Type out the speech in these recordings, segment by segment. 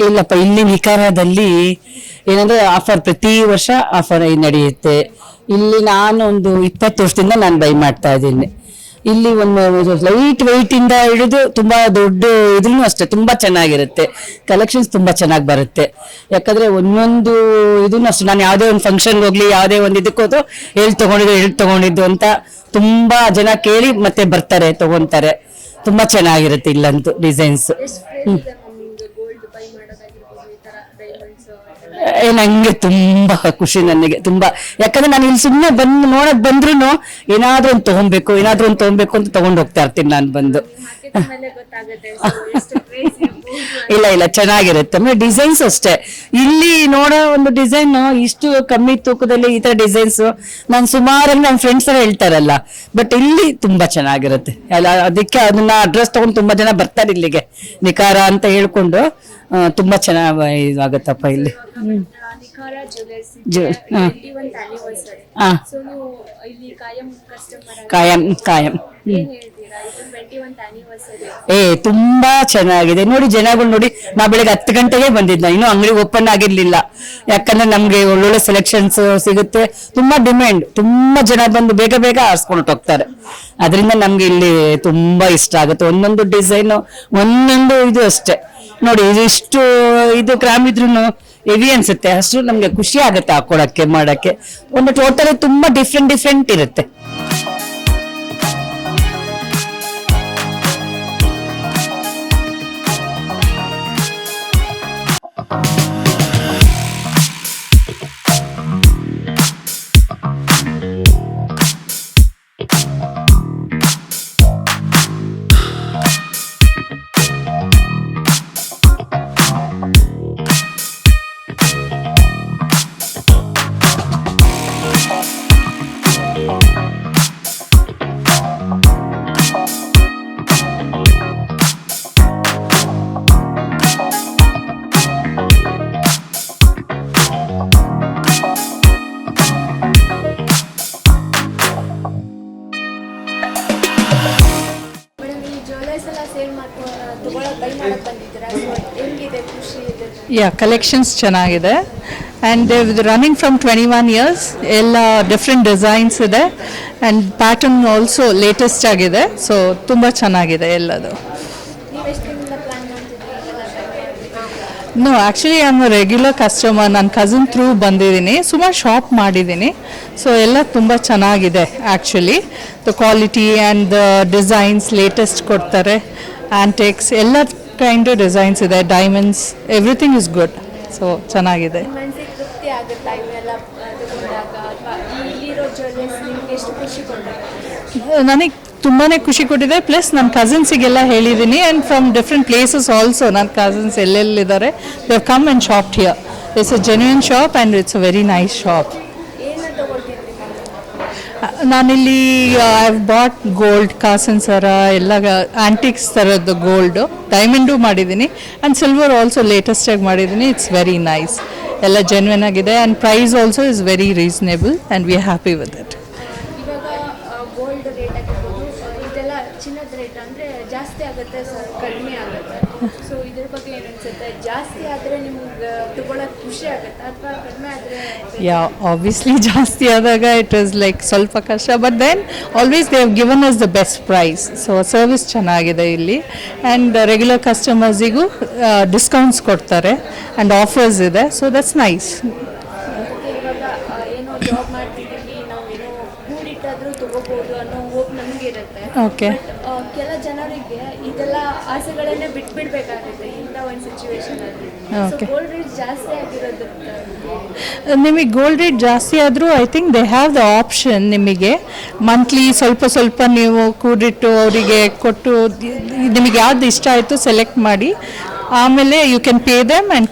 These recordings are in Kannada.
ಇಲ್ಲಪ್ಪ, ಇಲ್ಲಿ ವಿಕಾರದಲ್ಲಿ ಏನಂದ್ರೆ ಆಫರ್ ಪ್ರತಿ ವರ್ಷ ಆಫರ್ ನಡೆಯುತ್ತೆ. ಇಲ್ಲಿ ನಾನು ಒಂದು 20 ವರ್ಷದಿಂದ ನಾನು ಬೈ ಮಾಡ್ತಾ ಇದ್ದೀನಿ. ಇಲ್ಲಿ ಒಂದು ಲೈಟ್ ವೆಯ್ಟ್ ಇಂದ ಹಿಡಿದು ತುಂಬಾ ದೊಡ್ಡ ಇದ್ರೂ ಅಷ್ಟೇ ತುಂಬಾ ಚೆನ್ನಾಗಿರುತ್ತೆ. ಕಲೆಕ್ಷನ್ಸ್ ತುಂಬಾ ಚೆನ್ನಾಗಿ ಬರುತ್ತೆ. ಯಾಕಂದ್ರೆ ಒಂದೊಂದು ಇದನ್ನು ಅಷ್ಟೇ, ನಾನು ಯಾವುದೇ ಒಂದು ಫಂಕ್ಷನ್ ಹೋಗ್ಲಿ, ಯಾವುದೇ ಒಂದು ಇದಕ್ಕೆ ಹೋದ್ರು ಎಲ್ಲಿ ತಗೊಂಡಿದ್ದು ಅಂತ ತುಂಬಾ ಜನ ಕೇಳಿ ಮತ್ತೆ ಬರ್ತಾರೆ, ತಗೊಂತಾರೆ. ತುಂಬಾ ಚೆನ್ನಾಗಿರುತ್ತೆ ಇಲ್ಲಂತೂ ಡಿಸೈನ್ಸ್. ನಂಗೆ ತುಂಬಾ ಖುಷಿ, ನನಗೆ ತುಂಬಾ. ಯಾಕಂದ್ರೆ ನಾನು ಇಲ್ಲಿ ಸುಮ್ಮನೆ ನೋಡಕ್ ಬಂದ್ರು ಏನಾದ್ರೂ ಒಂದು ತಗೊಬೇಕು ಅಂತ ತಗೊಂಡ್ ಹೋಗ್ತಾ ಇರ್ತೀನಿ ನಾನು ಬಂದು. ಇಲ್ಲ ಚೆನ್ನಾಗಿರುತ್ತೆ. ಆಮೇಲೆ ಡಿಸೈನ್ಸ್ ಅಷ್ಟೇ, ಇಲ್ಲಿ ನೋಡೋ ಒಂದು ಡಿಸೈನ್ ಇಷ್ಟು ಕಮ್ಮಿ ತೂಕದಲ್ಲಿ ಈ ತರ ಡಿಸೈನ್ಸ್ ನಾನು ಸುಮಾರಾಗಿ ನನ್ನ ಫ್ರೆಂಡ್ಸ್ ಎಲ್ಲ ಹೇಳ್ತಾರಲ್ಲ, ಬಟ್ ಇಲ್ಲಿ ತುಂಬಾ ಚೆನ್ನಾಗಿರುತ್ತೆ. ಅದಕ್ಕೆ ಅದನ್ನ ಅಡ್ರೆಸ್ ತಗೊಂಡು ತುಂಬಾ ಜನ ಬರ್ತಾರೆ ಇಲ್ಲಿಗೆ, ನಿಖಾರ ಅಂತ ಹೇಳ್ಕೊಂಡು. ತುಂಬಾ ಚೆನ್ನಾಗಿ ಇದಾಗತ್ತಪ್ಪ ಇಲ್ಲಿ. ಕಾಯಂ ತುಂಬಾ ಚೆನ್ನಾಗಿದೆ. ನೋಡಿ ಜನಗಳು ನೋಡಿ, ನಾ ಬೆಳಿಗ್ಗೆ 10 ಗಂಟೆಗೆ ಬಂದಿದ್ದ, ಇನ್ನು ಅಂಗಡಿ ಓಪನ್ ಆಗಿರ್ಲಿಲ್ಲ. ಯಾಕಂದ್ರೆ ನಮ್ಗೆ ಒಳ್ಳೊಳ್ಳೆ ಸೆಲೆಕ್ಷನ್ಸ್ ಸಿಗುತ್ತೆ, ತುಂಬಾ ಡಿಮ್ಯಾಂಡ್, ತುಂಬಾ ಜನ ಬಂದು ಬೇಗ ಆರಿಸ್ಕೊಂಡು ಹೋಗ್ತಾರೆ. ಅದರಿಂದ ನಮ್ಗೆ ಇಲ್ಲಿ ತುಂಬಾ ಇಷ್ಟ ಆಗುತ್ತೆ. ಒಂದೊಂದು ಡಿಸೈನ್, ಒಂದೊಂದು ಇದು ಅಷ್ಟೇ ನೋಡಿ, ಇಷ್ಟು ಇದು ಗ್ರಾಮ್ ಇದ್ರು ಹೆವಿ ಅನ್ಸುತ್ತೆ, ಅಷ್ಟು ನಮ್ಗೆ ಖುಷಿ ಆಗುತ್ತೆ ಹಾಕೊಳಕ್ಕೆ, ಮಾಡಕ್ಕೆ. ಒಂದು ಟೋಟಲ್ ತುಂಬಾ ಡಿಫ್ರೆಂಟ್ ಇರುತ್ತೆ. Yeah, collections ಚೆನ್ನಾಗಿದೆ. And they're running from 21 years. ಎಲ್ಲ ಡಿಫ್ರೆಂಟ್ ಡಿಸೈನ್ಸ್ ಇದೆ, ಆ್ಯಂಡ್ ಪ್ಯಾಟರ್ನ್ ಆಲ್ಸೋ ಲೇಟೆಸ್ಟ್ ಆಗಿದೆ. ಸೊ ತುಂಬ ಚೆನ್ನಾಗಿದೆ ಎಲ್ಲದು. No, actually I am a regular customer. ನನ್ನ ಕಸಿನ್ ಥ್ರೂ ಬಂದಿದ್ದೀನಿ, ಸುಮಾರು ಶಾಪ್ ಮಾಡಿದ್ದೀನಿ. ಸೊ ಎಲ್ಲ ತುಂಬ ಚೆನ್ನಾಗಿದೆ actually. The quality and the designs latest ಕೊಡ್ತಾರೆ. ಆ್ಯಂಟಿಕ್ಸ್ ಎಲ್ಲ ಕೈಂಡ್ ಡಿಸೈನ್ಸ್ ಇದೆ, diamonds, everything is good. So ಚೆನ್ನಾಗಿದೆ. ನನಗೆ ತುಂಬಾ ಖುಷಿ ಕೊಟ್ಟಿದೆ. ಪ್ಲಸ್ ನನ್ನ ಕಸಿನ್ಸಿಗೆಲ್ಲ ಹೇಳಿದ್ದೀನಿ, and from different places also. ನನ್ನ ಕಸಿನ್ಸ್ ಎಲ್ಲೆಲ್ಲಿದ್ದಾರೆ, they have come and shopped here. It's a genuine shop and it's a very nice shop. ನಾನಿಲ್ಲಿ ಐ ಹ್ಯಾವ್ ಬಾಟ್ ಗೋಲ್ಡ್, ಕಾಸಿನ ಸರ, ಎಲ್ಲ ಆ್ಯಂಟಿಕ್ಸ್ ಥರದ್ದು ಗೋಲ್ಡು, ಡೈಮಂಡು ಮಾಡಿದ್ದೀನಿ, ಆ್ಯಂಡ್ ಸಿಲ್ವರ್ ಆಲ್ಸೋ ಲೇಟೆಸ್ಟಾಗಿ ಮಾಡಿದ್ದೀನಿ. It's very nice. ಎಲ್ಲ ಜೆನ್ಯೂನ್ ಆಗಿದೆ and price also is very reasonable and we are happy with it. ಇವಾಗ ಗೋಲ್ಡ್ ರೇಟ್ ಆಗಿರ್ಬೋದು ಇದೆಲ್ಲ ಚಿನ್ನದ ರೇಟ್ ಅಂದರೆ ಜಾಸ್ತಿ ಆಗುತ್ತೆ ಸರ್ ಕಡಿಮೆ ಆಗುತ್ತೆ. ಸೊ ಇದ್ರ ಬಗ್ಗೆ ಏನು ಅನ್ಸುತ್ತೆ? ಜಾಸ್ತಿ ಆದರೆ ನಿಮ್ಗೆ ತಗೊಳಕ್ಕೆ ಖುಷಿ ಆಗುತ್ತೆ ಅಥವಾ ಕಡಿಮೆ ಆದರೆ? ಆಬ್ವಿಯಸ್ಲಿ ಜಾಸ್ತಿ ಆದಾಗ ಇಟ್ ಇಸ್ ಲೈಕ್ ಸ್ವಲ್ಪ ಕಷ್ಟ, but then always they have given us the best price. So service ಚೆನ್ನಾಗಿದೆ ಇಲ್ಲಿ ಆ್ಯಂಡ್ ರೆಗ್ಯುಲರ್ ಕಸ್ಟಮರ್ಸಿಗೂ ಡಿಸ್ಕೌಂಟ್ಸ್ ಕೊಡ್ತಾರೆ ಆ್ಯಂಡ್ ಆಫರ್ಸ್ ಇದೆ. So that's nice. ಇವಾಗ ಏನೋ ಜಾಬ್ ಮಾಡ್ತಿದ್ದೀವಿ, ನಾವು ಏನೋ ಕೂಡಿಟ್ಟಾದರೂ ತಗೋಬೋದು ಅನ್ನೋ ಹೋಪ್ ನಮಗೆ ಇರುತ್ತೆ. Okay. ಬಟ್ ಕೆಲ ಜನರಿಗೆ ಇದೆಲ್ಲ ಆಸೆಗಳನ್ನೇ ಬಿಟ್ಬಿಡ್ಬೇಕಾಗುತ್ತೆ ಇಂಥ ಒಂದು ಸಿಚುವೇಶನಲ್ಲಿ. Okay. ಗೋಲ್ಡ್ ರೇಟ್ ಜಾಸ್ತಿ ಆಗಿರೋದ್ರಿಂದ ನಿಮಗೆ ಗೋಲ್ಡ್ ರೇಟ್ ಜಾಸ್ತಿ ಆದರೂ I think they have the option ನಿಮಗೆ ಮಂತ್ಲಿ ಸ್ವಲ್ಪ ನೀವು ಕೂಡಿಟ್ಟು ಅವರಿಗೆ ಕೊಟ್ಟು ನಿಮಗೆ ಯಾವ್ದು ಇಷ್ಟ ಆಯಿತು ಸೆಲೆಕ್ಟ್ ಮಾಡಿ ಆಮೇಲೆ you can pay them and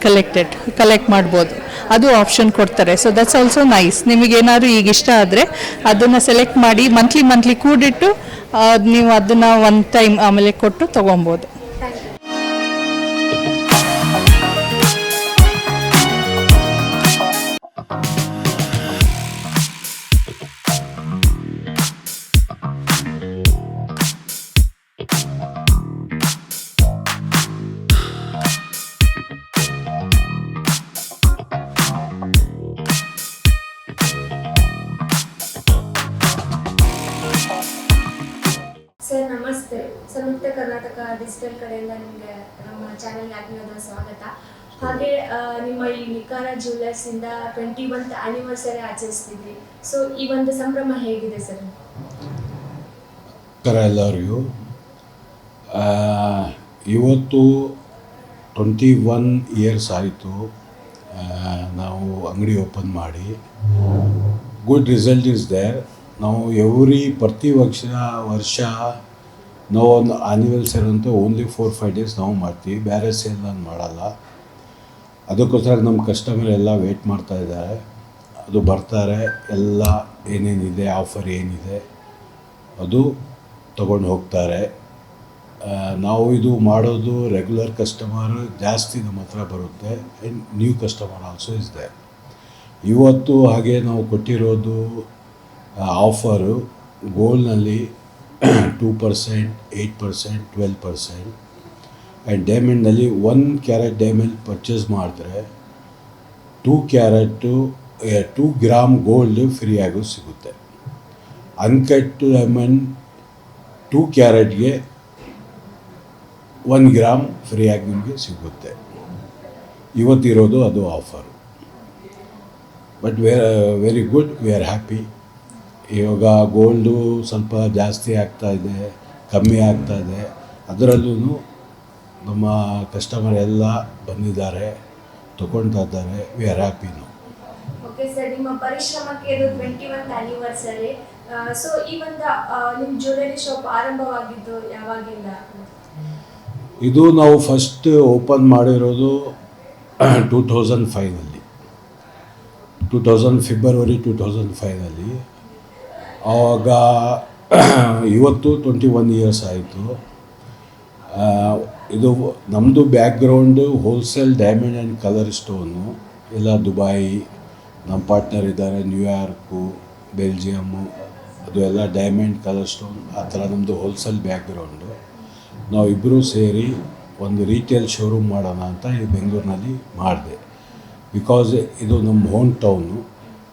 collect ಮಾಡ್ಬೋದು. ಅದು ಆಪ್ಷನ್ ಕೊಡ್ತಾರೆ. So that's also nice. ನಿಮಗೇನಾದ್ರು ಈಗ ಇಷ್ಟ ಆದರೆ ಅದನ್ನು ಸೆಲೆಕ್ಟ್ ಮಾಡಿ ಮಂತ್ಲಿ ಕೂಡಿಟ್ಟು ನೀವು ಅದನ್ನು ಒನ್ ಟೈಮ್ ಆಮೇಲೆ ಕೊಟ್ಟು ತೊಗೊಬೋದು. ಸರ್ ನಮಸ್ತೆ. ಸಂಯುಕ್ತ ಕರ್ನಾಟಕ ಡಿಜಿಟಲ್ ಕಡೆಯಿಂದ ನಿಮಗೆ ನಮ್ಮ ಚಾನೆಲ್ಗೆ ಆತ್ಮೀಯವಾದ ಸ್ವಾಗತ. ಹಾಗೆ ನಿಮ್ಮ ಈ ನಿಖಾರ ಜ್ಯುವೆಲರ್ಸಿಂದ 21th ಆ್ಯನಿವರ್ಸರಿ ಆಚರಿಸ್ತಿದ್ವಿ. ಸೊ ಈ ಒಂದು ಸಂಭ್ರಮ ಹೇಗಿದೆ ಸರ್? ಎಲ್ಲರಿಗೂ ಇವತ್ತು 21 ಇಯರ್ಸ್ ಆಯಿತು ನಾವು ಅಂಗಡಿ ಓಪನ್ ಮಾಡಿ. Good result is there. ನಾವು ಪ್ರತಿ ವರ್ಷ ನಾವು ಒಂದು ಆ್ಯನಿವರ್ಸರಿ ಅಂತ ಓನ್ಲಿ 4-5 ಡೇಸ್ ನಾವು ಮಾಡ್ತೀವಿ, ಬೇರೆ ಸೇಲ್ ನಾನು ಮಾಡಲ್ಲ. ಅದಕ್ಕೋಸ್ಕರ ನಮ್ಮ ಕಸ್ಟಮರ್ ಎಲ್ಲ ವೇಟ್ ಮಾಡ್ತಾ ಇದ್ದಾರೆ. ಅದು ಬರ್ತಾರೆ, ಎಲ್ಲ ಏನೇನಿದೆ ಆಫರ್ ಏನಿದೆ ಅದು ತಗೊಂಡು ಹೋಗ್ತಾರೆ. ನಾವು ಇದು ಮಾಡೋದು ರೆಗ್ಯುಲರ್ ಕಸ್ಟಮರ್ ಜಾಸ್ತಿ ನಮ್ಮ ಹತ್ರ ಬರುತ್ತೆ and new customer also is there. ಇವತ್ತು ಹಾಗೆ ನಾವು ಕೊಟ್ಟಿರೋದು ಆಫರು ಗೋಲ್ಡ್ನಲ್ಲಿ 2%, 8%, 12% ಆ್ಯಂಡ್ ಡೈಮಂಡ್ನಲ್ಲಿ 1 ಕ್ಯಾರೆಟ್ ಡೈಮಂಡ್ ಪರ್ಚೇಸ್ ಮಾಡಿದ್ರೆ 2 ಗ್ರಾಮ್ ಗೋಲ್ಡ್ ಫ್ರೀಯಾಗೂ ಸಿಗುತ್ತೆ. ಅನ್ಕಟ್ ಡೈಮಂಡ್ 2 ಕ್ಯಾರೆಟ್ಗೆ 1 ಗ್ರಾಮ್ ಫ್ರೀಯಾಗಿ ನಿಮಗೆ ಸಿಗುತ್ತೆ. ಇವತ್ತಿರೋದು ಅದು offer. But very good, we are happy. ಇವಾಗ ಗೋಲ್ಡು ಸ್ವಲ್ಪ ಜಾಸ್ತಿ ಆಗ್ತಾಯಿದೆ, ಕಮ್ಮಿ ಆಗ್ತಾಯಿದೆ. ಅದರಲ್ಲೂ ನಮ್ಮ ಕಸ್ಟಮರ್ ಎಲ್ಲ ಬಂದಿದ್ದಾರೆ, ತೊಗೊಳ್ತಾ ಇದ್ದಾರೆ. ವಿ ಆರ್ ಹ್ಯಾಪಿ ನಾವು. ಓಕೆ ಸರ್, ನಿಮ್ಮ ಪರಿಶ್ರಮಕ್ಕೆ ಇದು 21th ಆ್ಯನಿವರ್ಸರಿ. ಸೊ ಈ ಒಂದು ನಿಮ್ಮ ಜ್ಯುವೆಲರಿ ಶಾಪ್ ಆರಂಭವಾಗಿದ್ದು ಯಾವಾಗಿಂದ? ಇದು ನಾವು ಫಸ್ಟ್ ಓಪನ್ ಮಾಡಿರೋದು 2005ನಲ್ಲಿ, ಫೆಬ್ರವರಿ 2005ನಲ್ಲಿ. ಆವಾಗ ಇವತ್ತು 21 ಇಯರ್ಸ್ ಆಯಿತು. ಇದು ನಮ್ಮದು background wholesale diamond and colour stone ಎಲ್ಲ ದುಬಾಯಿ. ನಮ್ಮ ಪಾರ್ಟ್ನರ್ ಇದ್ದಾರೆ ನ್ಯೂಯಾರ್ಕು, ಬೆಲ್ಜಿಯಮ್ಮು, ಅದು ಎಲ್ಲ ಡೈಮಂಡ್ ಕಲರ್ ಸ್ಟೋನ್ ಆ ಥರ ನಮ್ಮದು ಹೋಲ್ಸೇಲ್ ಬ್ಯಾಕ್ಗ್ರೌಂಡು. ನಾವಿಬ್ಬರೂ ಸೇರಿ ಒಂದು ರೀಟೇಲ್ ಶೋರೂಮ್ ಮಾಡೋಣ ಅಂತ ಈ ಬೆಂಗಳೂರಿನಲ್ಲಿ ಮಾಡಿದೆ. ಬಿಕಾಸ್ ಇದು ನಮ್ಮ ಹೋಮ್ ಟೌನು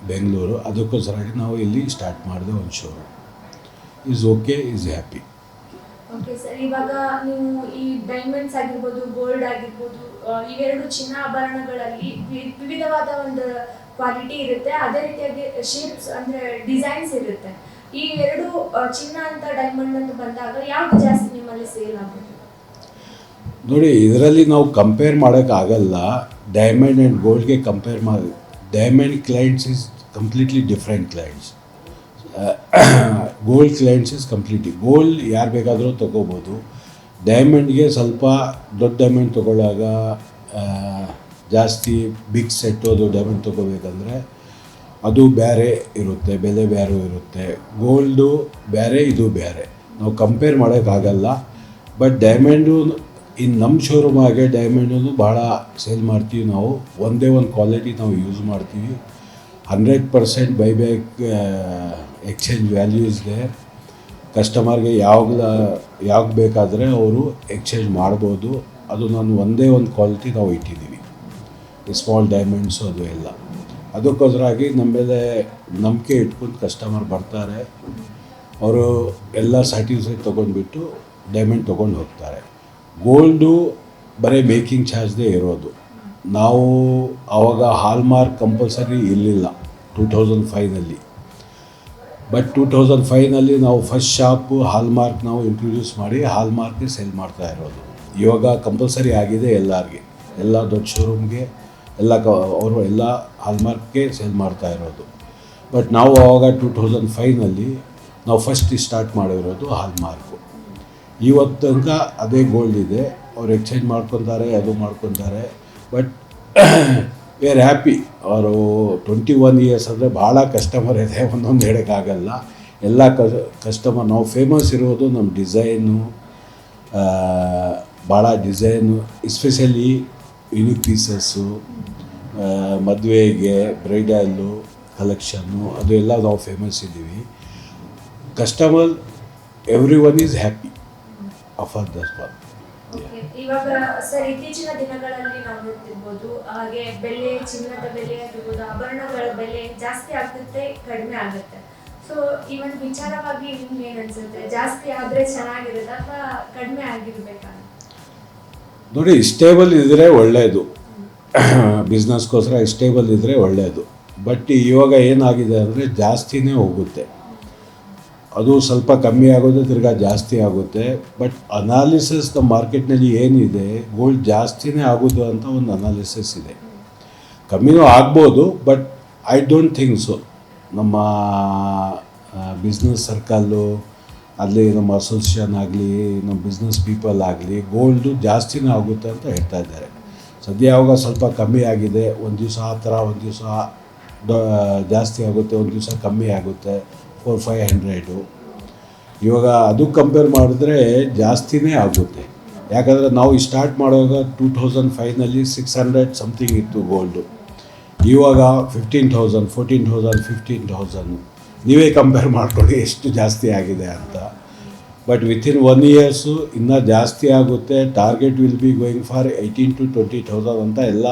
ಬೆಂಗಳೂರು, ಅದಕ್ಕೋಸ್ಕರವಾಗಿ ನಾವು ಇಲ್ಲಿ ಸ್ಟಾರ್ಟ್ ಮಾಡಿದೆ ಒಂದು showroom. Is okay, is happy. Okay sir, ಇವಾಗ ನೀವು ಈ ಡೈಮಂಡ್ಸ್ ಆಗಿರ್ಬೋದು, ಗೋಲ್ಡ್ ಆಗಿರ್ಬೋದು, ಇವೆರಡು ಚಿನ್ನಾಭರಣಗಳಲ್ಲಿ ವಿವಿಧವಾದ ಒಂದು ಕ್ವಾಲಿಟಿ ಇರುತ್ತೆ. ಅದೇ ರೀತಿಯಾಗಿ ಶೇಪ್ಸ್ ಅಂದರೆ ಡಿಸೈನ್ಸ್ ಇರುತ್ತೆ. ಈ ಎರಡು ಚಿನ್ನ ಅಂತ ಡೈಮಂಡ್ ಅಂತ ಬಂದಾಗ ಯಾವುದು ಜಾಸ್ತಿ ನಿಮ್ಮಲ್ಲಿ ಸೇಲ್ ಆಗುತ್ತೆ? ನೋಡಿ, ಇದರಲ್ಲಿ ನಾವು ಕಂಪೇರ್ ಮಾಡೋಕ್ಕಾಗಲ್ಲ. ಡೈಮಂಡ್ ಆ್ಯಂಡ್ ಗೋಲ್ಡ್ಗೆ ಕಂಪೇರ್ ಮಾಡಿ, diamond clients is completely different clients. Gold clients is completely gold ಯಾರು ಬೇಕಾದರೂ ತೊಗೋಬೋದು. ಡೈಮಂಡ್ಗೆ ಸ್ವಲ್ಪ ದೊಡ್ಡ ಡೈಮಂಡ್ ತೊಗೊಳ್ಳಾಗ ಜಾಸ್ತಿ ಬಿಗ್ ಸೆಟ್ಟು ಅದು ಡೈಮಂಡ್ ತೊಗೋಬೇಕಂದ್ರೆ ಅದು ಬೇರೆ ಇರುತ್ತೆ, ಬೆಲೆ ಬೇರೆ ಇರುತ್ತೆ. ಗೋಲ್ಡು ಬೇರೆ, ಇದು ಬೇರೆ, ನಾವು ಕಂಪೇರ್ ಮಾಡೋಕ್ಕಾಗಲ್ಲ. ಬಟ್ ಡೈಮಂಡು ಇನ್ನು ನಮ್ಮ ಶೋರೂಮ್ ಹಾಗೆ ಡೈಮಂಡನ್ನು ಭಾಳ ಸೇಲ್ ಮಾಡ್ತೀವಿ ನಾವು. ಒಂದೇ ಒಂದು ಕ್ವಾಲಿಟಿ ನಾವು ಯೂಸ್ ಮಾಡ್ತೀವಿ. 100% ಬೈಬ್ಯಾಕ್ ಎಕ್ಸ್ಚೇಂಜ್ ವ್ಯಾಲ್ಯೂ ಇದೆ. ಕಸ್ಟಮರ್ಗೆ ಯಾವಾಗ ಬೇಕಾದರೆ ಅವರು ಎಕ್ಸ್ಚೇಂಜ್ ಮಾಡ್ಬೋದು. ಅದು ನಾನು ಒಂದೇ ಒಂದು ಕ್ವಾಲಿಟಿ ನಾವು ಇಟ್ಟಿದ್ದೀವಿ, ಈ ಸ್ಮಾಲ್ ಡೈಮಂಡ್ಸು ಅದು ಎಲ್ಲ. ಅದಕ್ಕೋಸ್ಕರಾಗಿ ನಮ್ಮ ಮೇಲೆ ನಂಬಿಕೆ ಇಟ್ಕೊಂಡು ಕಸ್ಟಮರ್ ಬರ್ತಾರೆ. ಅವರು ಎಲ್ಲ ಸರ್ಟಿಫಿಕೇಟ್ ತೊಗೊಂಡ್ಬಿಟ್ಟು ಡೈಮಂಡ್ ತೊಗೊಂಡು ಹೋಗ್ತಾರೆ. ಗೋಲ್ಡು ಬರೀ ಮೇಕಿಂಗ್ ಚಾರ್ಜ್ದೇ ಇರೋದು. ನಾವು ಆವಾಗ ಹಾಲ್ಮಾರ್ಕ್ ಕಂಪಲ್ಸರಿ ಇರಲಿಲ್ಲ 2005ನಲ್ಲಿ. ಬಟ್ 2005ನಲ್ಲಿ ನಾವು ಫಸ್ಟ್ ಶಾಪು ಹಾಲ್ಮಾರ್ಕ್ ನಾವು ಇಂಟ್ರೊಡ್ಯೂಸ್ ಮಾಡಿ ಹಾಲ್ಮಾರ್ಕ್ಗೆ ಸೇಲ್ ಮಾಡ್ತಾ ಇರೋದು. ಇವಾಗ ಕಂಪಲ್ಸರಿ ಆಗಿದೆ ಎಲ್ಲರಿಗೆ, ಎಲ್ಲ ದೊಡ್ಡ ಶೋರೂಮ್ಗೆ ಎಲ್ಲ ಅವರು ಎಲ್ಲ ಹಾಲ್ಮಾರ್ಕ್ಗೆ ಸೇಲ್ ಮಾಡ್ತಾ ಇರೋದು. ಬಟ್ ನಾವು ಆವಾಗ 2005ನಲ್ಲಿ ನಾವು ಫಸ್ಟ್ ಸ್ಟಾರ್ಟ್ ಮಾಡಿರೋದು ಹಾಲ್ಮಾರ್ಕು. ಇವತ್ತು ತನಕ ಅದೇ ಗೋಲ್ಡ್ ಇದೆ. ಅವ್ರು ಎಕ್ಸ್ಚೇಂಜ್ ಮಾಡ್ಕೊತಾರೆ, ಅದು ಮಾಡ್ಕೊತಾರೆ. But we are happy. ಅವರು 21 ಇಯರ್ಸ್ ಅಂದರೆ ಭಾಳ ಕಸ್ಟಮರ್ ಇದೆ, ಒಂದೊಂದು ಹೇಳೋಕ್ಕಾಗಲ್ಲ. ಎಲ್ಲ ಕಸ್ಟಮರ್ ನಾವು ಫೇಮಸ್ ಇರೋದು ನಮ್ಮ ಡಿಸೈನು, ಭಾಳ ಡಿಸೈನು, ಎಸ್ಪೆಷಲಿ ಯುನಿಕ್ ಪೀಸಸ್ಸು, ಮದುವೆಗೆ ಬ್ರೈಡಲ್ಲು ಕಲೆಕ್ಷನ್ನು, ಅದು ಎಲ್ಲ ನಾವು ಫೇಮಸ್ ಇದ್ದೀವಿ. Customer every one is happy offer ದಸ್ ಬಾಲ್. Okay. ಇವಾಗ ಸರ್ ಇತ್ತೀಚಿನ ದಿನಗಳಲ್ಲಿ ನಾವು ನೋಡ್ತಿರ್ಬೋದು, ಹಾಗೆ ಬೆಲೆ, ಚಿನ್ನದ ಬೆಲೆ ಆಗಿರ್ಬೋದು, ಆಭರಣಗಳ ಬೆಲೆ ಜಾಸ್ತಿ ಆಗುತ್ತೆ, ಕಡಿಮೆ ಆಗುತ್ತೆ. ಸೊ ಈ ಒಂದು ವಿಚಾರವಾಗಿ ನಿಮ್ಗೆ ಏನು ಅನ್ಸುತ್ತೆ? ಜಾಸ್ತಿ ಆದರೆ ಚೆನ್ನಾಗಿರುತ್ತೆ ಅಥವಾ ಕಡಿಮೆ ಆಗಿರ್ಬೇಕಾ? ನೋಡಿ, ಸ್ಟೇಬಲ್ ಇದ್ದರೆ ಒಳ್ಳೆಯದು. ಬಿಸ್ನೆಸ್ಗೋಸ್ಕರ ಸ್ಟೇಬಲ್ ಇದ್ದರೆ ಒಳ್ಳೆಯದು. ಬಟ್ ಇವಾಗ ಏನಾಗಿದೆ ಅಂದರೆ ಜಾಸ್ತಿನೇ ಹೋಗುತ್ತೆ. ಅದು ಸ್ವಲ್ಪ ಕಮ್ಮಿ ಆಗೋದು, ತಿರ್ಗಾ ಜಾಸ್ತಿ ಆಗುತ್ತೆ. ಬಟ್ ಅನಾಲಿಸಿಸ್ ನಮ್ಮ ಮಾರ್ಕೆಟ್ನಲ್ಲಿ ಏನಿದೆ, ಗೋಲ್ಡ್ ಜಾಸ್ತಿನೇ ಆಗೋದು ಅಂತ ಒಂದು ಅನಾಲಿಸಿಸ್ ಇದೆ. ಕಮ್ಮಿನೂ ಆಗ್ಬೋದು, but I don't think so. ನಮ್ಮ ಬಿಸ್ನೆಸ್ ಸರ್ಕಲ್ಲು ಅಲ್ಲಿ, ನಮ್ಮ ಅಸೋಸಿಯೇಷನ್ ಆಗಲಿ, ನಮ್ಮ ಬಿಸ್ನೆಸ್ ಪೀಪಲ್ ಆಗಲಿ, ಗೋಲ್ಡು ಜಾಸ್ತಿನೇ ಆಗುತ್ತೆ ಅಂತ ಹೇಳ್ತಾ ಇದ್ದಾರೆ. ಸದ್ಯ ಯಾವಾಗ ಸ್ವಲ್ಪ ಕಮ್ಮಿ ಆಗಿದೆ, ಒಂದು ದಿವಸ ಆ ಥರ, ಒಂದು ದಿವಸ ಜಾಸ್ತಿ ಆಗುತ್ತೆ, ಒಂದು ದಿವಸ ಕಮ್ಮಿ ಆಗುತ್ತೆ, 400-500. ಇವಾಗ ಅದು ಕಂಪೇರ್ ಮಾಡಿದ್ರೆ ಜಾಸ್ತಿನೇ ಆಗುತ್ತೆ. ಯಾಕಂದರೆ ನಾವು ಸ್ಟಾರ್ಟ್ ಮಾಡುವಾಗ 2005ನಲ್ಲಿ 600 ಸಮಥಿಂಗ್ ಇತ್ತು ಗೋಲ್ಡು. ಇವಾಗ 15,000, 14,000, 15,000. ನೀವೇ ಕಂಪೇರ್ ಮಾಡ್ಕೊಳ್ಳಿ ಎಷ್ಟು ಜಾಸ್ತಿ ಆಗಿದೆ ಅಂತ. ಬಟ್ ವಿತಿನ್ 1 ಇಯರ್ಸು ಇನ್ನೂ ಜಾಸ್ತಿ ಆಗುತ್ತೆ. Target will be going for 18,000 to 20,000 ಅಂತ ಎಲ್ಲ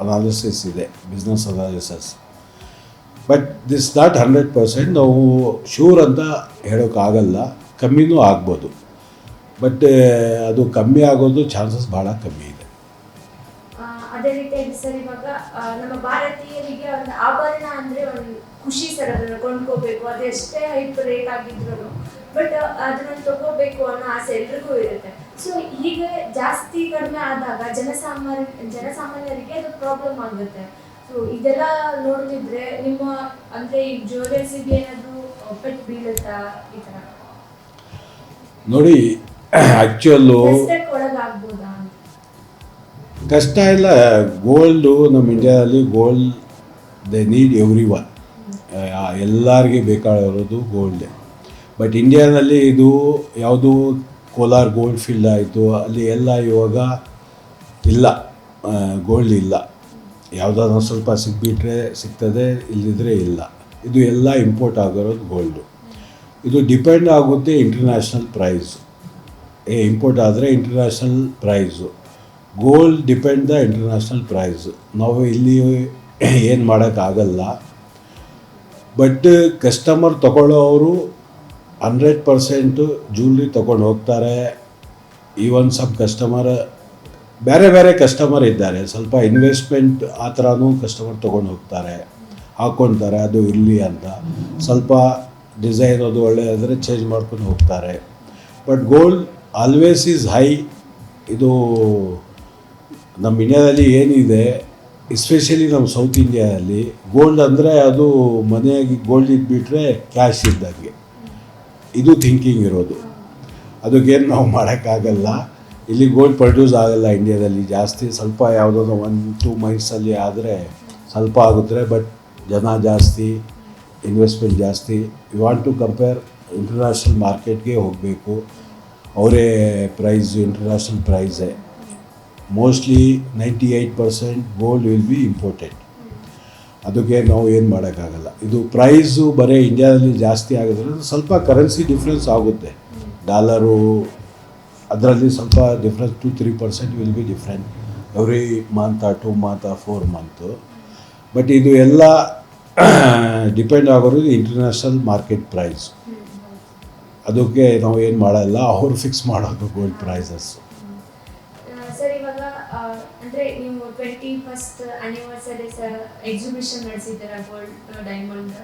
ಅನಾಲಿಸಿಸ್ ಇದೆ, business analysis. But this not 100%. ನಾವು ಶೂರ್ ಅಂತ ಹೇಳೋಕ್ಕಾಗಲ್ಲ, ಕಮ್ಮಿನೂ ಆಗ್ಬೋದು. ಬಟ್ ಅದು ಕಮ್ಮಿ ಆಗೋದು ಚಾನ್ಸಸ್ ಭಾಳ ಕಮ್ಮಿ ಇದೆ. ಅದೇ ರೀತಿಯಾಗಿ ಸರ್, ಇವಾಗ ನಮ್ಮ ಭಾರತೀಯರಿಗೆ ಒಂದು ಆಭರಣ ಅಂದರೆ ಒಂದು ಖುಷಿ ಸರ್. ಅದನ್ನು ಕೊಂಡ್ಕೋಬೇಕು, ಅದು ಎಷ್ಟೇ ಹೈಪ್ ರೇಟ್ ಆಗಿದ್ರು ಬಟ್ ಅದನ್ನು ತಗೋಬೇಕು ಅನ್ನೋ ಆಸೆ ಎಲ್ರಿಗೂ ಇರುತ್ತೆ. ಸೊ ಹೀಗೆ ಜಾಸ್ತಿ ಕಡಿಮೆ ಆದಾಗ ಜನಸಾಮಾನ್ಯರಿಗೆ ಅದು ಪ್ರಾಬ್ಲಮ್ ಆಗುತ್ತೆ. ಸೊ ಇದೆಲ್ಲ ನೋಡ್ತಿದ್ರೆ ನಿಮ್ಮ ಅಂದರೆ ಈ ಜ್ಯುವೆಲರ್ಸಿಗೆ ಏನಾದರೂ ಪೆಟ್ಟು ಬೀಳುತ್ತಾ ಈ ಥರ? ನೋಡಿ, ಆ್ಯಕ್ಚುಯಲ್ಲು ಒಳಗಾಗ್ಬೋದಾ? ಕಷ್ಟ ಇಲ್ಲ. ಗೋಲ್ಡು ನಮ್ಮ ಇಂಡಿಯಾದಲ್ಲಿ gold they need every one. ಎಲ್ಲರಿಗೆ ಬೇಕಾಗಿರೋದು ಗೋಲ್ಡೆ. ಬಟ್ ಇಂಡಿಯಾದಲ್ಲಿ ಇದು ಯಾವುದು ಕೋಲಾರ ಗೋಲ್ಡ್ ಫೀಲ್ಡ್ ಆಯಿತು, ಅಲ್ಲಿ ಎಲ್ಲ ಇವಾಗ ಇಲ್ಲ, ಗೋಲ್ಡ್ ಇಲ್ಲ. ಯಾವುದಾದ್ರು ಸ್ವಲ್ಪ ಸಿಕ್ಬಿಟ್ರೆ ಸಿಗ್ತದೆ, ಇಲ್ಲದಿದ್ದರೆ ಇಲ್ಲ. ಇದು ಎಲ್ಲ ಇಂಪೋರ್ಟ್ ಆಗಿರೋದು ಗೋಲ್ಡು. ಇದು ಡಿಪೆಂಡ್ ಆಗುತ್ತೆ ಇಂಟರ್ನ್ಯಾಷನಲ್ ಪ್ರೈಸು. ಇಂಪೋರ್ಟ್ ಆದರೆ international price, gold depend the international price. ನಾವು ಇಲ್ಲಿ ಏನು ಮಾಡೋಕ್ಕಾಗಲ್ಲ. ಬಟ್ ಕಸ್ಟಮರ್ ತೊಗೊಳ್ಳೋರು 100% ಜ್ಯುವೆಲ್ರಿ ತೊಗೊಂಡು ಹೋಗ್ತಾರೆ. ಈವನ್ ಸಬ್ ಕಸ್ಟಮರ್, ಬೇರೆ ಬೇರೆ ಕಸ್ಟಮರ್ ಇದ್ದಾರೆ, ಸ್ವಲ್ಪ ಇನ್ವೆಸ್ಟ್ಮೆಂಟ್ ಆ ಥರನೂ ಕಸ್ಟಮರ್ ತೊಗೊಂಡು ಹೋಗ್ತಾರೆ, ಹಾಕ್ಕೊಳ್ತಾರೆ, ಅದು ಇರಲಿ ಅಂತ. ಸ್ವಲ್ಪ ಡಿಸೈನ್ ಅದು ಒಳ್ಳೆಯದಾದರೆ ಚೇಂಜ್ ಮಾಡ್ಕೊಂಡು ಹೋಗ್ತಾರೆ. But gold always is high. ಇದು ನಮ್ಮ ಇಂಡಿಯಾದಲ್ಲಿ ಏನಿದೆ, ಎಸ್ಪೆಷಲಿ ನಮ್ಮ ಸೌತ್ ಇಂಡಿಯಾದಲ್ಲಿ ಗೋಲ್ಡ್ ಅಂದರೆ ಅದು ಮನೆಯಾಗಿ ಗೋಲ್ಡ್ ಇದ್ಬಿಟ್ರೆ ಕ್ಯಾಶ್ ಇದ್ದಂಗೆ, ಇದು ಥಿಂಕಿಂಗ್ ಇರೋದು. ಅದಕ್ಕೇನು ನಾವು ಮಾಡೋಕ್ಕಾಗಲ್ಲ. ಇಲ್ಲಿ ಗೋಲ್ಡ್ ಪ್ರೊಡ್ಯೂಸ್ ಆಗಲ್ಲ ಇಂಡಿಯಾದಲ್ಲಿ ಜಾಸ್ತಿ. ಸ್ವಲ್ಪ ಯಾವುದಾದ್ರು 1-2 ಮಂತ್ಸಲ್ಲಿ ಆದರೆ ಸ್ವಲ್ಪ ಆಗುತ್ತೆ. ಬಟ್ ಜನ ಜಾಸ್ತಿ, ಇನ್ವೆಸ್ಟ್ಮೆಂಟ್ ಜಾಸ್ತಿ. You want to compare international ಮಾರ್ಕೆಟ್ಗೆ ಹೋಗಬೇಕು. ಅವರೇ ಪ್ರೈಸು ಇಂಟರ್ನ್ಯಾಷನಲ್ ಪ್ರೈಸೇ. Mostly 98% gold will be imported. ಅದಕ್ಕೆ ನಾವು ಏನು ಮಾಡೋಕ್ಕಾಗಲ್ಲ. ಇದು ಪ್ರೈಸು ಬರೀ ಇಂಡಿಯಾದಲ್ಲಿ ಜಾಸ್ತಿ ಆಗಿದ್ರೆ ಸ್ವಲ್ಪ ಕರೆನ್ಸಿ ಡಿಫ್ರೆನ್ಸ್ ಆಗುತ್ತೆ. ಡಾಲರು ಅದರಲ್ಲಿ ಸ್ವಲ್ಪ difference 2-3% will be different every month 2 month 4 month. But ಇದು ಎಲ್ಲ ಡಿಪೆಂಡ್ ಆಗೋದು ಇಂಟರ್ನ್ಯಾಷನಲ್ ಮಾರ್ಕೆಟ್ ಪ್ರೈಸ್. ಅದಕ್ಕೆ ನಾವು ಏನು ಮಾಡಲ್ಲ, ಅವ್ರು ಫಿಕ್ಸ್ ಮಾಡೋದು ಗೋಲ್ಡ್ ಪ್ರೈಸಸ್. ಸರ್ ಇವಾಗ ಅಂದರೆ ನೀವು 21st ಆ್ಯನಿವರ್ಸರಿ ಎಕ್ಸಿಬಿಷನ್ ನಡೆಸಿದ್ದೀರಾ ಗೋಲ್ಡ್ ಡೈಮಂಡ್.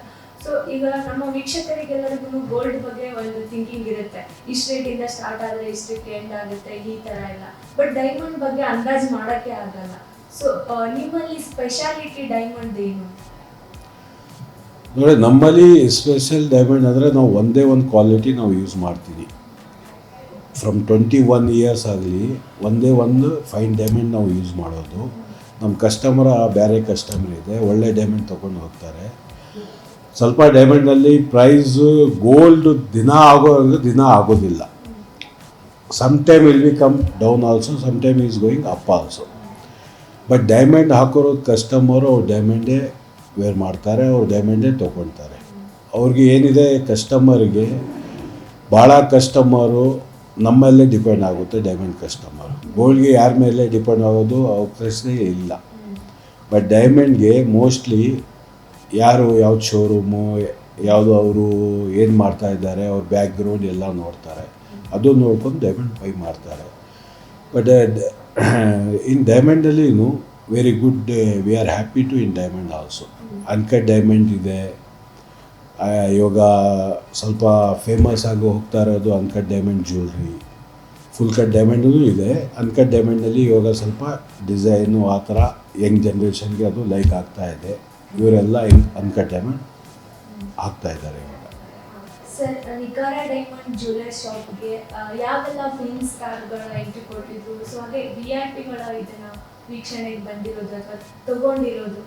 ಸೊ ಈಗ ನಮ್ಮ ವೀಕ್ಷಕರಿಗೆಲ್ಲರಿಗೂ ಗೋಲ್ಡ್ ಬಗ್ಗೆ ಒಂದು ಥಿಂಕಿಂಗ್ ಇರುತ್ತೆ, ಇಷ್ಟು ರೇಟಿಂದ ಸ್ಟಾರ್ಟ್ ಆದರೆ ಇಷ್ಟಕ್ಕೆ ಎಂಡ್ ಆಗುತ್ತೆ ಈ ಥರ ಎಲ್ಲ. ಬಟ್ ಡೈಮಂಡ್ ಬಗ್ಗೆ ಅಂದಾಜು ಮಾಡೋಕ್ಕೆ ಆಗಲ್ಲ. ಸೊ ನಿಮ್ಮಲ್ಲಿ ಸ್ಪೆಷಾಲಿಟಿ ಡೈಮಂಡ್ ಏನು? ನೋಡಿ, ನಮ್ಮಲ್ಲಿ ಸ್ಪೆಷಲ್ ಡೈಮಂಡ್ ಅಂದರೆ ನಾವು ಒಂದೇ ಒಂದು ಕ್ವಾಲಿಟಿ ನಾವು ಯೂಸ್ ಮಾಡ್ತೀವಿ. ಫ್ರಮ್ 21 ಇಯರ್ಸ್ ಆಗಲಿ ಒಂದೇ ಒಂದು ಫೈನ್ ಡೈಮಂಡ್ ನಾವು ಯೂಸ್ ಮಾಡೋದು. ನಮ್ಮ ಕಸ್ಟಮರ್ ಬೇರೆ ಕಸ್ಟಮರ್ ಇದೆ, ಒಳ್ಳೆ ಡೈಮಂಡ್ ತೊಗೊಂಡು ಹೋಗ್ತಾರೆ. ಸ್ವಲ್ಪ ಡೈಮಂಡಲ್ಲಿ ಪ್ರೈಸು ಗೋಲ್ಡ್ ದಿನ ಆಗೋದಿಲ್ಲ. Some time will be come down also, some time is going up also. But diamond ಹಾಕೋರೋ ಕಸ್ಟಮರು ಅವ್ರು ಡೈಮಂಡೇ ವೇರ್ ಮಾಡ್ತಾರೆ, ಅವ್ರು ಡೈಮಂಡೇ ತೊಗೊಳ್ತಾರೆ. ಅವ್ರಿಗೆ ಏನಿದೆ, ಕಸ್ಟಮರಿಗೆ ಭಾಳ ಕಸ್ಟಮರು ನಮ್ಮಲ್ಲೇ ಡಿಪೆಂಡ್ ಆಗುತ್ತೆ. ಡೈಮಂಡ್ ಕಸ್ಟಮರ್ ಗೋಲ್ಡ್ಗೆ ಯಾರ ಮೇಲೆ ಡಿಪೆಂಡ್ ಆಗೋದು ಅವಕಾಶ ಇಲ್ಲ. ಬಟ್ ಡೈಮಂಡ್ಗೆ ಮೋಸ್ಟ್ಲಿ ಯಾರು ಯಾವ್ದು ಶೋರೂಮು ಯಾವುದು ಅವರು ಏನು ಮಾಡ್ತಾ ಇದ್ದಾರೆ, ಅವ್ರ ಬ್ಯಾಕ್ಗ್ರೌಂಡ್ ಎಲ್ಲ ನೋಡ್ತಾರೆ. ಅದು ನೋಡ್ಕೊಂಡು ಡೈಮಂಡ್ ಬೈ ಮಾಡ್ತಾರೆ. ಬಟ್ ಇನ್ ಡೈಮಂಡಲ್ಲಿ very good, we are happy to in diamond also. Uncut diamond ಇದೆ. ಇವಾಗ ಸ್ವಲ್ಪ ಫೇಮಸ್ ಆಗಿ ಹೋಗ್ತಾ ಇರೋದು uncut diamond jewellery. Full cut ಡೈಮಂಡೂ ಇದೆ. ಅನ್ಕಟ್ ಡೈಮಂಡಲ್ಲಿ ಇವಾಗ ಸ್ವಲ್ಪ ಡಿಸೈನು ಆ ಥರ ಯಂಗ್ ಜನ್ರೇಷನ್ಗೆ ಅದು ಲೈಕ್ ಆಗ್ತಾ ಇದೆ. ಇವರೆಲ್ಲ ಅನ್ಕಟ್ ಡೈಮಂಡ್ ಹಾಕ್ತಾ ಇದ್ದಾರೆ ಇವಾಗ. ಸರ್, ನಿಖಾರ ಡೈಮಂಡ್ ಜ್ಯುವೆಲರ್ ಶಾಪ್ಗೆ ಯಾವೆಲ್ಲ ಫಿಲ್ಮ್ ಸ್ಟಾರ್ಗಳ ಎಂಟ್ರಿ ಕೊಟ್ಟಿದ್ರು? ಸೊ ಹಾಗೆ VIP-ಗಳ ಇದನ್ನು ವೀಕ್ಷಣೆಗೆ ಬಂದಿರೋದು ಅಥವಾ ತಗೊಂಡಿರೋದು?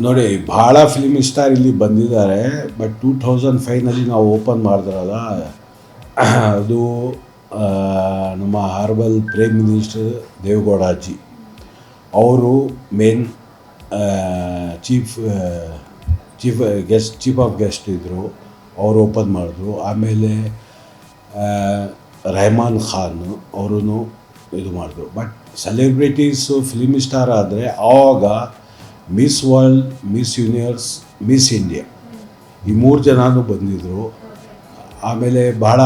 ನೋಡಿ, ಭಾಳ ಫಿಲ್ಮ್ ಸ್ಟಾರ್ ಇಲ್ಲಿ ಬಂದಿದ್ದಾರೆ. ಬಟ್ 2005ನಲ್ಲಿ ನಾವು ಓಪನ್ ಮಾಡಿದ್ರಲ್ಲ, ಅದು ನಮ್ಮ ಹಾರ್ಬಲ್ ಪ್ರೈಮ್ ಮಿನಿಸ್ಟರ್ ದೇವೇಗೌಡಾಜಿ ಅವರು ಮೇನ್ ಚೀಫ್ ಆಫ್ ಗೆಸ್ಟ್ ಇದ್ದರು. ಅವರು ಓಪನ್ ಮಾಡಿದ್ರು. ಆಮೇಲೆ ರೆಹಮಾನ್ ಖಾನ್ ಅವರು ಇದು ಮಾಡಿದ್ರು. ಬಟ್ ಸೆಲೆಬ್ರಿಟೀಸು ಫಿಲ್ಮ್ ಸ್ಟಾರ್ ಆದರೆ ಆವಾಗ miss world, miss universe, miss India ಈ 3 ಜನನೂ ಬಂದಿದ್ದರು. ಆಮೇಲೆ ಭಾಳ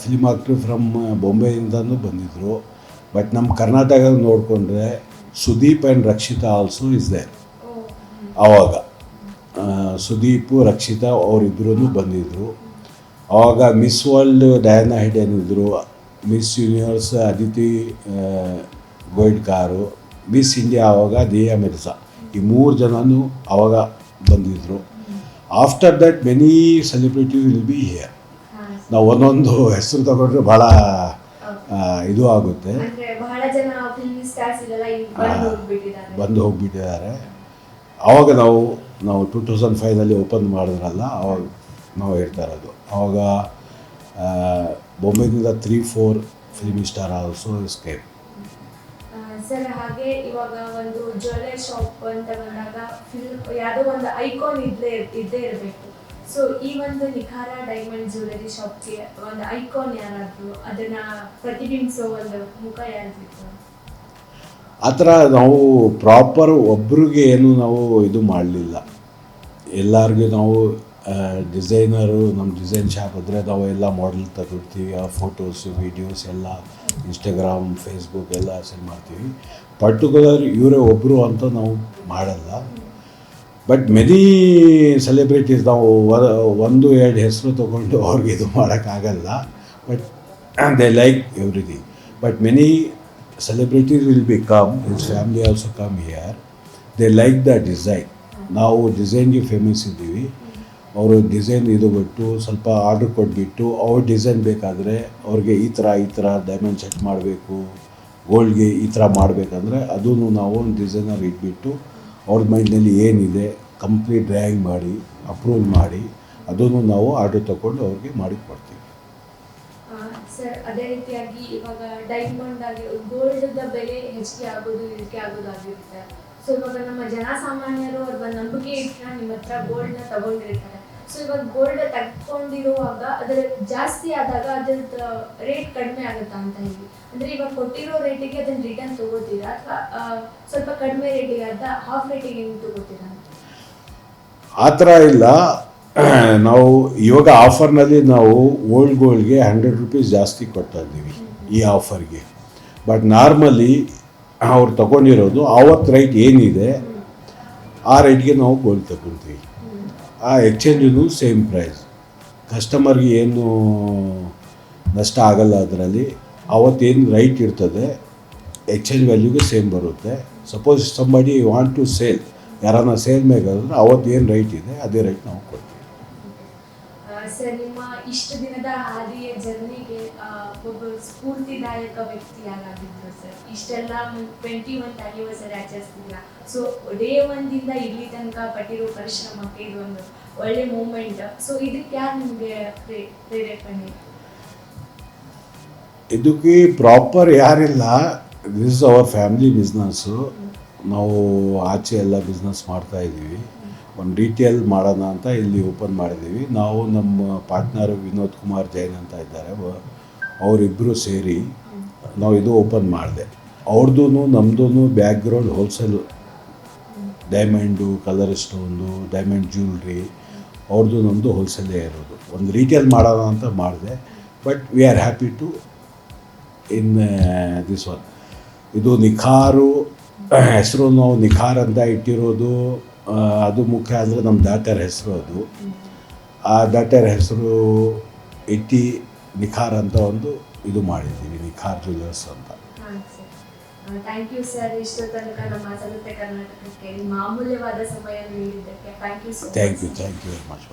ಫಿಲ್ಮ್ ಆಕ್ಟ್ರು ಫ್ರಮ್ ಬೊಂಬೆಯಿಂದನೂ ಬಂದಿದ್ದರು. ಬಟ್ ನಮ್ಮ ಕರ್ನಾಟಕ ನೋಡಿಕೊಂಡ್ರೆ Sudeep and Rakshita also is there. ಆವಾಗ ಸುದೀಪು ರಕ್ಷಿತಾ ಅವರಿಬ್ಬರೂ ಬಂದಿದ್ದರು. ಆವಾಗ ಮಿಸ್ ವರ್ಲ್ಡ್ ಡಯಾನಾ ಹೆಡೆನ್ ಇದ್ದರು. ಮಿಸ್ ಯೂನಿವರ್ಸ್ ಅದಿತಿ ಗೋಯ್ಡ್ಕಾರು. ಮಿಸ್ ಇಂಡಿಯಾ ಆವಾಗ ದಿಯಾ ಮಿರ್ಜಾ. ಈ 3 ಜನನೂ ಆವಾಗ ಬಂದಿದ್ದರು. After that many celebrity will be here. ನಾವು ಒಂದೊಂದು ಹೆಸರು ತಗೊಂಡ್ರೆ ಭಾಳ ಇದು ಆಗುತ್ತೆ. ಬಹಳ ಜನ ಫಿಲ್ಮ್ ಸ್ಟಾರ್ಸ್ ಇದೆಲ್ಲ ಬಂದು ಹೋಗ್ಬಿಟ್ಟಿದ್ದಾರೆ. ಆವಾಗ ನಾವು 2005ನಲ್ಲಿ ಓಪನ್ ಮಾಡಿದ್ರಲ್ಲ, ಆವಾಗ ನಾವು ಹೇಳ್ತಾ ಇರೋದು. ಆವಾಗ ಬೊಂಬೆಯಿಂದ 3-4 film star also escape. Sir, ಹಾಗೆ ಇವಾಗ ಒಂದು ಜ್ಯುವೆಲ್ಲರಿ ಶಾಪ್ ಅಂತ ಬಂದಾಗ ಯಾವುದೋ ಒಂದು ಐಕಾನ್ ಇದ್ದೇ ಇರಬೇಕು. ಸೊ ಈ ಒಂದು ನಿಖಾರ ಡೈಮಂಡ್ ಜ್ಯುವೆಲ್ಲರಿ ಶಾಪ್ಗೆ ಒಂದು ಐಕಾನ್ ಯಾರಾದ್ರು, ಅದನ್ನ ಪ್ರತಿಬಿಂಬಿಸೋ ಒಂದು ಮುಖ ಯಾರಿತ್ತು? ಆ ಥರ ನಾವು ಪ್ರಾಪರ್ ಒಬ್ರಿಗೆ ಏನು ನಾವು ಇದು ಮಾಡಲಿಲ್ಲ. ಎಲ್ಲರಿಗೂ ನಾವು ಡಿಸೈನರು, ನಮ್ಮ ಡಿಸೈನ್ ಶಾಪ್ ಆದರೆ ನಾವು ಎಲ್ಲ ಮಾಡೆಲ್ ತಗೊಳ್ತೀವಿ. ಆ ಫೋಟೋಸು ವೀಡಿಯೋಸ್ ಎಲ್ಲ ಇನ್ಸ್ಟಾಗ್ರಾಮ್, ಫೇಸ್ಬುಕ್ ಎಲ್ಲ ಸೆಂಡ್ ಮಾಡ್ತೀವಿ. ಪರ್ಟಿಕ್ಯುಲರ್ ಇವರೇ ಒಬ್ಬರು ಅಂತ ನಾವು ಮಾಡಲ್ಲ. ಬಟ್ ಮೆನಿ ಸೆಲೆಬ್ರಿಟೀಸ್ ನಾವು 1-2 ಹೆಸರು ತೊಗೊಂಡು ಅವ್ರಿಗೆ ಇದು ಮಾಡೋಕ್ಕಾಗಲ್ಲ. But they like everything. But many celebrities will be come, his family also come here. They like the design. ನಾವು ಡಿಸೈನ್ಗೆ ಫೇಮಸ್ ಇದ್ದೀವಿ. ಅವರು ಡಿಸೈನ್ ಇದು ಬಿಟ್ಟು ಸ್ವಲ್ಪ ಆರ್ಡ್ರ್ ಕೊಟ್ಬಿಟ್ಟು ಅವ್ರ ಡಿಸೈನ್ ಬೇಕಾದರೆ ಅವ್ರಿಗೆ ಈ ಥರ ಡೈಮಂಡ್ ಸೆಟ್ ಮಾಡಬೇಕು, ಗೋಲ್ಡ್ಗೆ ಈ ಥರ ಮಾಡಬೇಕಂದ್ರೆ ಅದನ್ನು ನಾವು ಒಂದು ಡಿಸೈನರ್ ಇಟ್ಬಿಟ್ಟು ಅವ್ರ ಮೈಂಡ್ನಲ್ಲಿ ಏನಿದೆ ಕಂಪ್ಲೀಟ್ ಡ್ರಾಯಿಂಗ್ ಮಾಡಿ ಅಪ್ರೂವ್ ಮಾಡಿ ಅದನ್ನು ನಾವು ಆರ್ಡ್ರ್ ತೊಗೊಂಡು ಅವ್ರಿಗೆ ಮಾಡಿ ಕೊಡ್ತೀವಿ. ಸರ್ ಅದೇ ರೀತಿಯಾಗಿ ಇವಾಗ ಡೈಮಂಡ್ ಆಗಿ ಗೋಲ್ಡ್ ಬೆಲೆ ಹೆಚ್ಚಿಗೆ ಆಗೋದು ಇಳಿಕೆ ಆಗೋದು ಆಗಿರುತ್ತೆ. ಸೊ ಇವಾಗ ನಮ್ಮ ಜನಸಾಮಾನ್ಯರು ಅಥವಾ ನಂಬಿಕೆ ಇಟ್ಟು ನಿಮ್ಮ ಹತ್ರ ಗೋಲ್ಡ್ನ ತಗೊಂಡಿರ್ತಾರೆ. ಸೊ ಇವಾಗ ಗೋಲ್ಡ್ ತಗೊಂಡಿರುವಾಗ ಅದರ ಜಾಸ್ತಿ ಆದಾಗ ಅದ್ರದ್ದು ರೇಟ್ ಕಡಿಮೆ ಆಗುತ್ತಾ ಅಂತ ಹೇಳಿ, ಅಂದ್ರೆ ಇವಾಗ ಕೊಟ್ಟಿರೋ ರೇಟಿಗೆ ಅದನ್ನ ರಿಟರ್ನ್ ತಗೋತೀರಾ ಅಥವಾ ಸ್ವಲ್ಪ ಕಡಿಮೆ ರೇಟಿಗೆ ಅರ್ಧ ಹಾಫ್ ರೇಟಿಗೆ ಹೆಂಗೆ ತಗೋತೀರಾ? ಆ ಥರ ಇಲ್ಲ. ನಾವು ಇವಾಗ ಆಫರ್ನಲ್ಲಿ ನಾವು ಓಲ್ಡ್ ಗೋಲ್ಡ್ಗೆ 100 ರುಪೀಸ್ ಜಾಸ್ತಿ ಕೊಡ್ತಾ ಇದ್ದೀವಿ ಈ ಆಫರ್ಗೆ. ಬಟ್ ನಾರ್ಮಲಿ ಅವ್ರು ತಗೊಂಡಿರೋದು ಆವತ್ತು ರೈಟ್ ಏನಿದೆ ಆ ರೇಟ್ಗೆ ನಾವು ಗೋಲ್ಡ್ ತಗೊತೀವಿ. ಆ ಎಕ್ಸ್ಚೇಂಜು ಸೇಮ್ ಪ್ರೈಸ್. ಕಸ್ಟಮರ್ಗೆ ಏನು ನಷ್ಟ ಆಗಲ್ಲ. ಅದರಲ್ಲಿ ಅವತ್ತೇನು ರೈಟ್ ಇರ್ತದೆ ಎಕ್ಸ್ಚೇಂಜ್ ವ್ಯಾಲ್ಯೂಗೆ ಸೇಮ್ ಬರುತ್ತೆ. Suppose somebody want to sale, ಯಾರನ್ನ ಸೇಲ್ ಮೇಗಾದ್ರೆ ಅವತ್ತು ಏನು ರೈಟ್ ಇದೆ ಅದೇ ರೈಟ್ ನಾವು ಕೊಡ್ತೀವಿ. ಸರ್ ನಿಮ್ಮ ಇಷ್ಟು ದಿನದ ಹಾದಿಯ ಜರ್ನಿಗೆ ಒಬ್ಬ ಸ್ಫೂರ್ತಿದಾಯಕ ವ್ಯಕ್ತಿ ಯಾರಾಗಿದ್ರು ಸರ್? ಇಷ್ಟೆಲ್ಲ 21th ಆನಿವರ್ಸರಿ ಆಚರಿಸ್ತಿಲ್ಲ. ಸೊ ಡೇ 1 ಇಂದ ಇಲ್ಲಿ ತನಕ ಪಟ್ಟಿರೋ ಪರಿಶ್ರಮಕ್ಕೆ ಇದು ಒಂದು ಒಳ್ಳೆ ಮೂಮೆಂಟ್. ಸೊ ಇದಕ್ಕೆ ಯಾರು ನಿಮಗೆ ಪ್ರೇರೇಪಣೆ? ಇದಕ್ಕೆ ಪ್ರಾಪರ್ ಯಾರಿಲ್ಲ. This is our family business. ನಾವು ಆಚೆ ಎಲ್ಲ ಬಿಸ್ನೆಸ್ ಮಾಡ್ತಾಯಿದ್ದೀವಿ. ಒಂದು ರಿಟೇಲ್ ಮಾಡೋಣ ಅಂತ ಇಲ್ಲಿ ಓಪನ್ ಮಾಡಿದ್ದೀವಿ. ನಾವು ನಮ್ಮ ಪಾರ್ಟ್ನರ್ ವಿನೋದ್ ಕುಮಾರ್ ಜೈನ್ ಅಂತ ಇದ್ದಾರೆ, ಅವರಿಬ್ಬರು ಸೇರಿ ನಾವು ಇದು ಓಪನ್ ಮಾಡಿದೆ. ಅವ್ರದ್ದು ನಮ್ಮದು ಬ್ಯಾಕ್ಗ್ರೌಂಡ್ ಹೋಲ್ಸೇಲ್, ಡೈಮಂಡು, ಕಲರ್ ಸ್ಟೋನ್ದು, ಡೈಮಂಡ್ ಜ್ಯುವೆಲ್ರಿ ಅವ್ರದ್ದು ನಮ್ಮದು ಹೋಲ್ಸೇಲೇ ಇರೋದು. ಒಂದು ರಿಟೇಲ್ ಮಾಡೋಣ ಅಂತ ಮಾಡಿದೆ. But we are happy to in this one. ಇದು ನಿಖಾರು ಹೆಸರು ನಾವು ನಿಖಾರ್ ಅಂತ ಇಟ್ಟಿರೋದು. ಅದು ಮುಖ್ಯ ಅಂದರೆ ನಮ್ಮ ಡಾಟರ್ ಹೆಸರು ಅದು. ಆ ಡಾಟರ್ ಹೆಸರು ಇಟ್ಟು ನಿಖಾರ್ ಅಂತ ಒಂದು ಇದು ಮಾಡಿದ್ದೀವಿ, ನಿಖಾರ್ ಜ್ಯುವೆಲ್ಲರ್ಸ್ ಅಂತ. Thank you sir. ಇಷ್ಟು ತನಕ ನಮ್ಮ ಸಲುತ್ತೆ ಕರ್ನಾಟಕಕ್ಕೆ ನಿಮ್ಮ ಅಮೂಲ್ಯವಾದ ಸಮಯ ನೀಡಿದ್ದಕ್ಕೆ thank you so much. Thank you very much.